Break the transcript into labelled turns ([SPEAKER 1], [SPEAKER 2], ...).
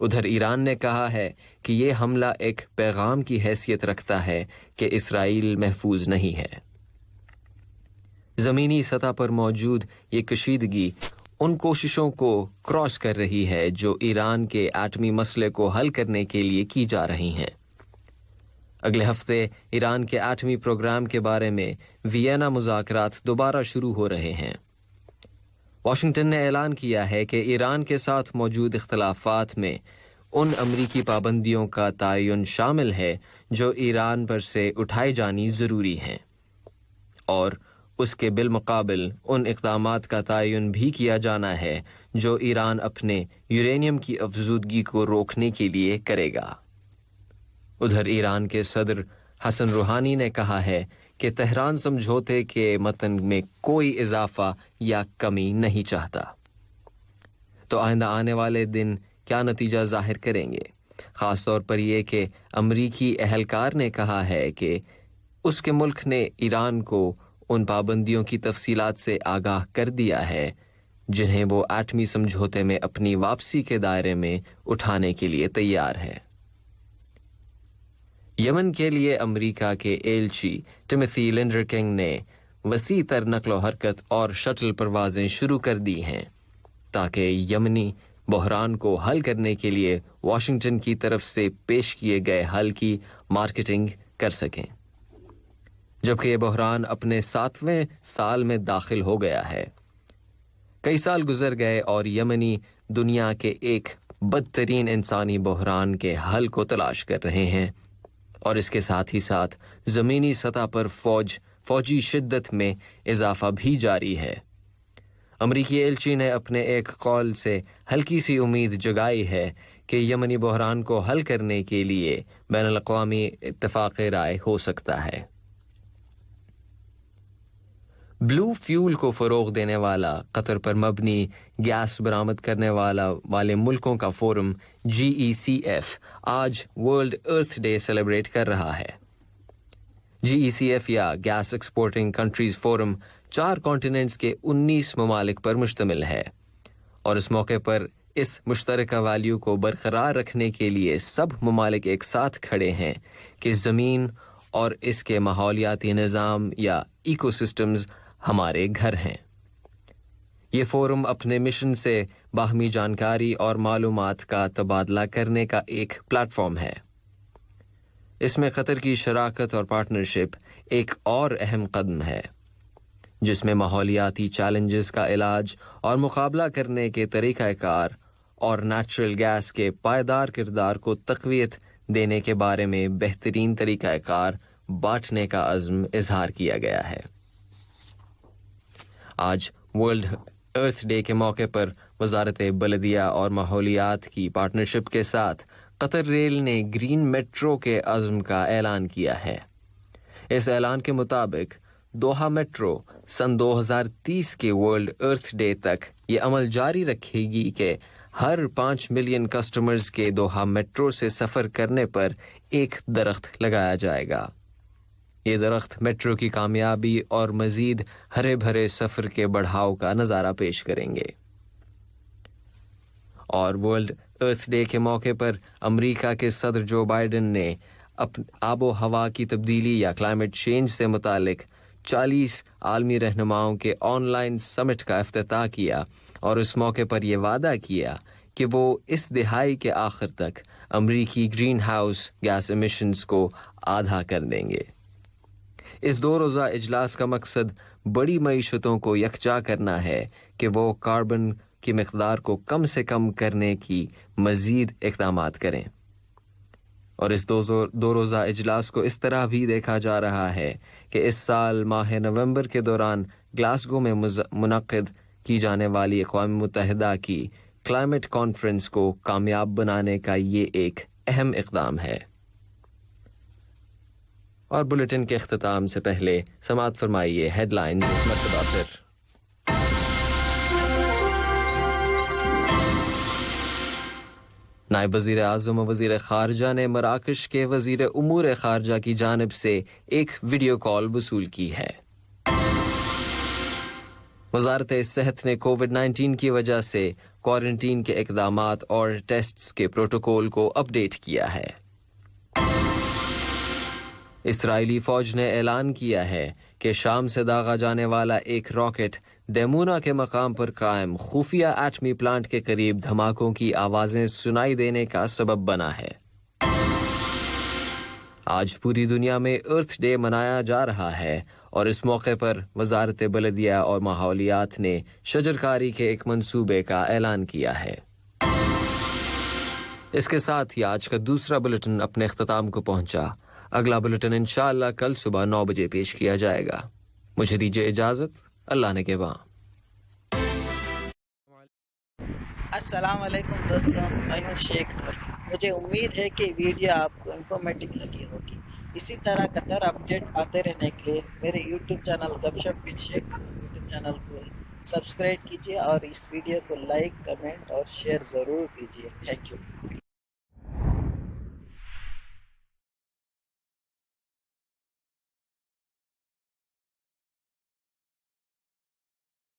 [SPEAKER 1] ادھر ایران نے کہا ہے کہ یہ حملہ ایک پیغام کی حیثیت رکھتا ہے کہ اسرائیل محفوظ نہیں ہے۔ زمینی سطح پر موجود یہ کشیدگی ان کوششوں کو کراس کر رہی ہے جو ایران کے ایٹمی مسئلے کو حل کرنے کے لیے کی جا رہی ہیں۔ اگلے ہفتے ایران کے ایٹمی پروگرام کے بارے میں وینا مذاکرات دوبارہ شروع ہو رہے ہیں۔ واشنگٹن نے اعلان کیا ہے کہ ایران کے ساتھ موجود اختلافات میں ان امریکی پابندیوں کا تعین شامل ہے جو ایران پر سے اٹھائی جانی ضروری ہیں، اور اس کے بالمقابل ان اقدامات کا تعین بھی کیا جانا ہے جو ایران اپنے یورینیم کی افزودگی کو روکنے کے لیے کرے گا۔ ادھر ایران کے صدر حسن روحانی نے کہا ہے کہ تہران سمجھوتے کے متن میں کوئی اضافہ یا کمی نہیں چاہتا۔ تو آئندہ آنے والے دن کیا نتیجہ ظاہر کریں گے، خاص طور پر یہ کہ امریکی اہلکار نے کہا ہے کہ اس کے ملک نے ایران کو ان پابندیوں کی تفصیلات سے آگاہ کر دیا ہے جنہیں وہ ایٹمی سمجھوتے میں اپنی واپسی کے دائرے میں اٹھانے کے لیے تیار ہے۔ یمن کے لیے امریکہ کے ایلچی ٹیموتھی لنڈرکنگ نے وسیع تر نقل و حرکت اور شٹل پروازیں شروع کر دی ہیں تاکہ یمنی بحران کو حل کرنے کے لیے واشنگٹن کی طرف سے پیش کیے گئے حل کی مارکیٹنگ کر سکیں، جبکہ یہ بحران اپنے 7ویں سال میں داخل ہو گیا ہے۔ کئی سال گزر گئے اور یمنی دنیا کے ایک بدترین انسانی بحران کے حل کو تلاش کر رہے ہیں، اور اس کے ساتھ ہی ساتھ زمینی سطح پر فوجی شدت میں اضافہ بھی جاری ہے۔ امریکی ایلچی نے اپنے ایک قول سے ہلکی سی امید جگائی ہے کہ یمنی بحران کو حل کرنے کے لیے بین الاقوامی اتفاق رائے ہو سکتا ہے۔ بلو فیول کو فروغ دینے والا قطر پر مبنی گیس برآمد کرنے والے ملکوں کا فورم GECF آج ورلڈ ارتھ ڈے سیلیبریٹ کر رہا ہے۔ GECF یا gas exporting countries forum 4 continents کے 19 ممالک پر مشتمل ہے، اور اس موقع پر اس مشترکہ ویلیو کو برقرار رکھنے کے لیے سب ممالک ایک ساتھ کھڑے ہیں کہ زمین اور اس کے ماحولیاتی نظام یا ایکو سسٹمز ہمارے گھر ہیں۔ یہ فورم اپنے مشن سے باہمی جانکاری اور معلومات کا تبادلہ کرنے کا ایک پلیٹ فارم ہے۔ اس میں قطر کی شراکت اور پارٹنرشپ ایک اور اہم قدم ہے، جس میں ماحولیاتی چیلنجز کا علاج اور مقابلہ کرنے کے طریقہ کار اور نیچرل گیس کے پائیدار کردار کو تقویت دینے کے بارے میں بہترین طریقہ کار بانٹنے کا عزم اظہار کیا گیا ہے۔ آج ورلڈ ارتھ ڈے کے موقع پر وزارت بلدیہ اور ماحولیات کی پارٹنرشپ کے ساتھ قطر ریل نے گرین میٹرو کے عزم کا اعلان کیا ہے۔ اس اعلان کے مطابق دوحہ میٹرو سن 2030 کے ورلڈ ارتھ ڈے تک یہ عمل جاری رکھے گی کہ ہر 5 ملین کسٹمرز کے دوحہ میٹرو سے سفر کرنے پر ایک درخت لگایا جائے گا۔ یہ درخت میٹرو کی کامیابی اور مزید ہرے بھرے سفر کے بڑھاؤ کا نظارہ پیش کریں گے۔ اور ورلڈ ارتھ ڈے کے موقع پر امریکہ کے صدر جو بائیڈن نے آب و ہوا کی تبدیلی یا کلائمیٹ چینج سے متعلق 40 عالمی رہنماؤں کے آن لائن سمٹ کا افتتاح کیا، اور اس موقع پر یہ وعدہ کیا کہ وہ اس دہائی کے آخر تک امریکی گرین ہاؤس گیس ایمیشنز کو آدھا کر دیں گے۔ اس 2 روزہ اجلاس کا مقصد بڑی معیشتوں کو یکجا کرنا ہے کہ وہ کاربن کی مقدار کو کم سے کم کرنے کی مزید اقدامات کریں، اور اس 2 روزہ اجلاس کو اس طرح بھی دیکھا جا رہا ہے کہ اس سال ماہ نومبر کے دوران گلاسگو میں منعقد کی جانے والی اقوام متحدہ کی کلائمیٹ کانفرنس کو کامیاب بنانے کا یہ ایک اہم اقدام ہے۔ اور بلیٹن کے اختتام سے پہلے سماعت فرمائیے ہیڈ لائنز مرتبہ پھر۔ نائب وزیر اعظم و وزیر خارجہ نے مراکش کے وزیر امور خارجہ کی جانب سے ایک ویڈیو کال وصول کی ہے۔ وزارت صحت نے کووڈ-19 کی وجہ سے کوارنٹین کے اقدامات اور ٹیسٹس کے پروٹوکول کو اپ ڈیٹ کیا ہے۔ اسرائیلی فوج نے اعلان کیا ہے کہ شام سے داغا جانے والا ایک راکٹ دیمونا کے مقام پر قائم خفیہ ایٹمی پلانٹ کے قریب دھماکوں کی آوازیں سنائی دینے کا سبب بنا ہے۔ آج پوری دنیا میں ارتھ ڈے منایا جا رہا ہے اور اس موقع پر وزارت بلدیہ اور ماحولیات نے شجرکاری کے ایک منصوبے کا اعلان کیا ہے۔ اس کے ساتھ ہی آج کا دوسرا بلیٹن اپنے اختتام کو پہنچا۔ اگلا بلیٹن انشاءاللہ کل صبح 9 بجے پیش کیا جائے گا۔ مجھے دیجیے اجازت، اللہ نے کے بعد۔
[SPEAKER 2] السلام علیکم دوستوں، میں ہوں شیخ نور۔ مجھے امید ہے کہ ویڈیو آپ کو انفارمیٹو لگی ہوگی۔ اسی طرح قطر اپڈیٹ آتے رہنے کے لیے میرے یوٹیوب چینل گپ ship with Sheikh Noor YouTube channel کو سبسکرائب کیجیے اور اس ویڈیو کو لائک، کمنٹ اور شیئر ضرور کیجیے۔ Thank you.